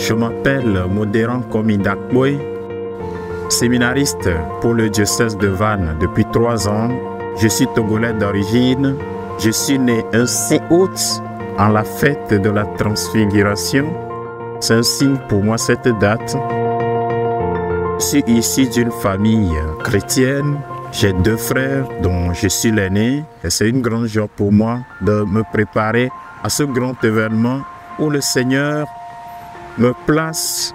Je m'appelle Modérant Komi Dakboy, séminariste pour le diocèse de Vannes depuis 3 ans. Je suis togolais d'origine. Je suis né un 6 août en la fête de la Transfiguration. C'est un signe pour moi cette date. Je suis issu d'une famille chrétienne. J'ai 2 frères dont je suis l'aîné. Et c'est une grande joie pour moi de me préparer à ce grand événement où le Seigneur me place,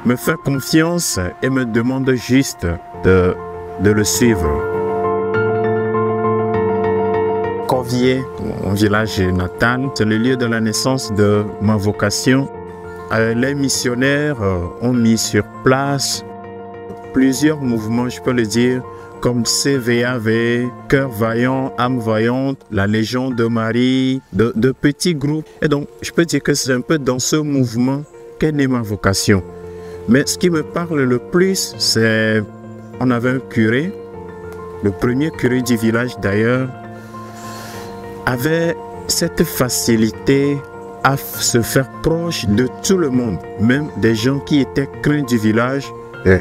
me fait confiance et me demande juste de le suivre. Corvier, mon village natal, c'est le lieu de la naissance de ma vocation. Les missionnaires ont mis sur place plusieurs mouvements, je peux le dire, comme CVAV, Cœur Vaillant, Âme Vaillante, la Légion de Marie, de petits groupes. Et donc, je peux dire que c'est un peu dans ce mouvement qu'est née ma vocation. Mais ce qui me parle le plus, c'est... On avait un curé, le premier curé du village d'ailleurs, avait cette facilité à se faire proche de tout le monde, même des gens qui étaient craints du village. Mais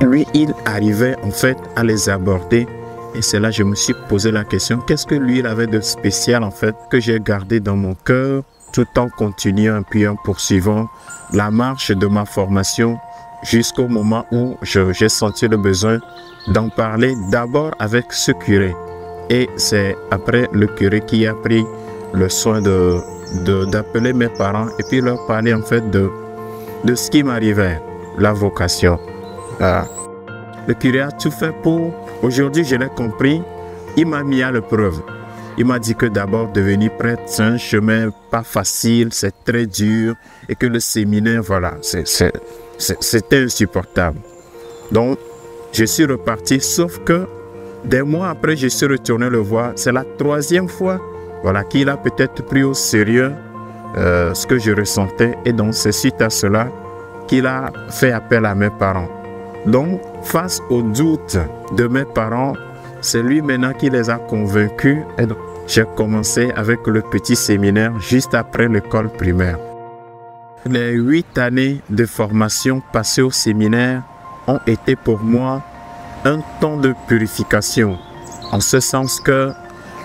lui, il arrivait en fait à les aborder. Et c'est là que je me suis posé la question, qu'est-ce que lui, il avait de spécial en fait, que j'ai gardé dans mon cœur, tout en continuant et puis en poursuivant la marche de ma formation jusqu'au moment où j'ai senti le besoin d'en parler d'abord avec ce curé. Et c'est après le curé qui a pris le soin d'appeler mes parents et puis leur parler en fait de ce qui m'arrivait, la vocation. Le curé a tout fait pour... Aujourd'hui, je l'ai compris, il m'a mis à l'épreuve. Il m'a dit que d'abord, devenir prêtre, c'est un chemin pas facile, c'est très dur, et que le séminaire, voilà, c'était insupportable. Donc, je suis reparti, sauf que des mois après, je suis retourné le voir. C'est la 3e fois, voilà, qu'il a peut-être pris au sérieux ce que je ressentais, et donc c'est suite à cela qu'il a fait appel à mes parents. Donc, face aux doutes de mes parents, c'est lui maintenant qui les a convaincus. Et donc, j'ai commencé avec le petit séminaire juste après l'école primaire. Les 8 années de formation passées au séminaire ont été pour moi un temps de purification. En ce sens que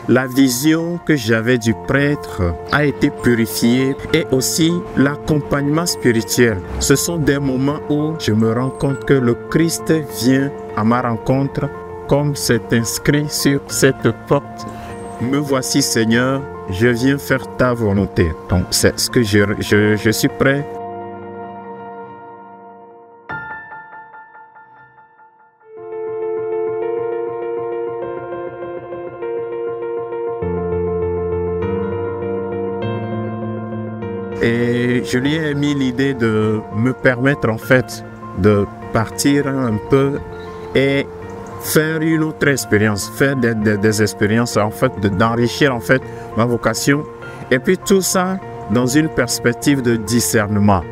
la vision que j'avais du prêtre a été purifiée et aussi l'accompagnement spirituel. Ce sont des moments où je me rends compte que le Christ vient à ma rencontre comme c'est inscrit sur cette porte. Me voici Seigneur, je viens faire ta volonté. Donc c'est ce que je suis prêt. Et je lui ai mis l'idée de me permettre en fait de partir un peu et faire une autre expérience, faire des expériences en fait, d'enrichir en fait ma vocation. Et puis tout ça dans une perspective de discernement.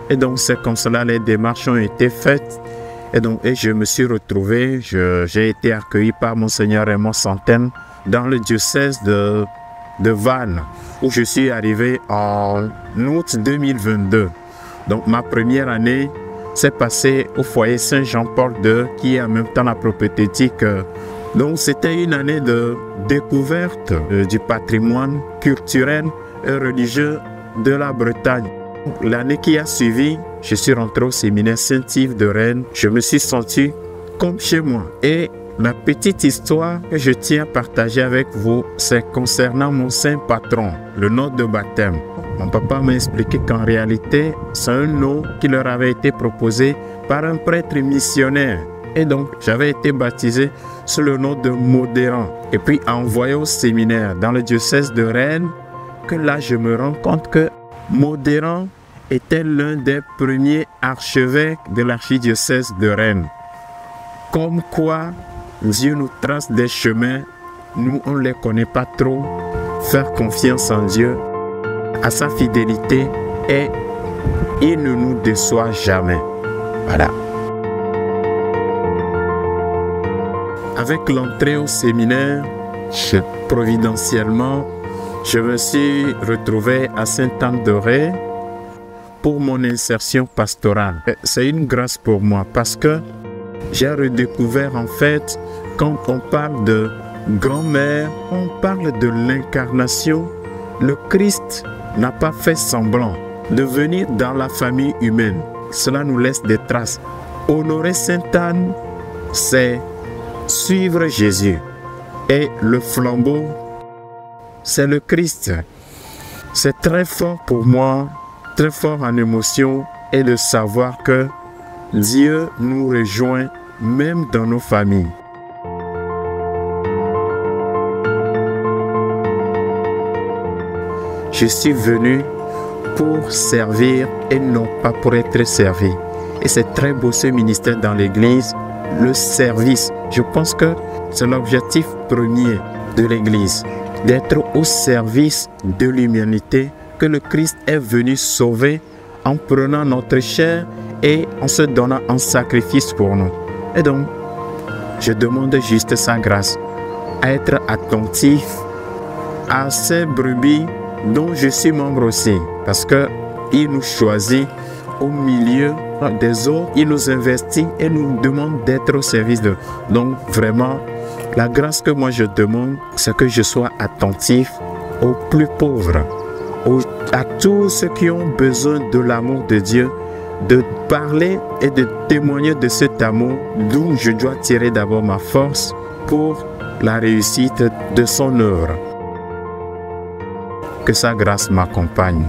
Et donc c'est comme cela les démarches ont été faites. Et donc je me suis retrouvé, j'ai été accueilli par Monseigneur Raymond Santaine dans le diocèse de Vannes, où je suis arrivé en août 2022. Donc ma première année s'est passée au foyer Saint-Jean-Paul II, qui est en même temps la propététique. Donc c'était une année de découverte du patrimoine culturel et religieux de la Bretagne. L'année qui a suivi, je suis rentré au séminaire Saint-Yves de Rennes. Je me suis senti comme chez moi. Et la petite histoire que je tiens à partager avec vous, c'est concernant mon saint patron, le nom de baptême. Mon papa m'a expliqué qu'en réalité, c'est un nom qui leur avait été proposé par un prêtre missionnaire. Et donc, j'avais été baptisé sous le nom de Modérant. Et puis, envoyé au séminaire dans le diocèse de Rennes, que là, je me rends compte que Modérant était l'un des premiers archevêques de l'archidiocèse de Rennes. Comme quoi, Dieu nous trace des chemins, nous on ne les connaît pas trop. Faire confiance en Dieu, à sa fidélité, et il ne nous déçoit jamais. Voilà. Avec l'entrée au séminaire, providentiellement, je me suis retrouvé à Sainte-Anne-de-Ré pour mon insertion pastorale. C'est une grâce pour moi parce que j'ai redécouvert en fait, quand on parle de grand-mère, on parle de l'incarnation. Le Christ n'a pas fait semblant de venir dans la famille humaine. Cela nous laisse des traces. Honorer Sainte Anne, c'est suivre Jésus. Et le flambeau, c'est le Christ. C'est très fort pour moi, très fort en émotion, et de savoir que Dieu nous rejoint même dans nos familles. Je suis venu pour servir et non pas pour être servi. Et c'est très beau ce ministère dans l'Église, le service. Je pense que c'est l'objectif premier de l'Église, d'être au service de l'humanité que le Christ est venu sauver en prenant notre chair et en se donnant en sacrifice pour nous. Et donc, je demande juste sa grâce, à être attentif à ces brebis dont je suis membre aussi, parce qu'il nous choisit au milieu des autres, il nous investit et nous demande d'être au service de. Donc vraiment, la grâce que moi je demande, c'est que je sois attentif aux plus pauvres, à tous ceux qui ont besoin de l'amour de Dieu, de parler et de témoigner de cet amour, d'où je dois tirer d'abord ma force pour la réussite de son œuvre. Que sa grâce m'accompagne.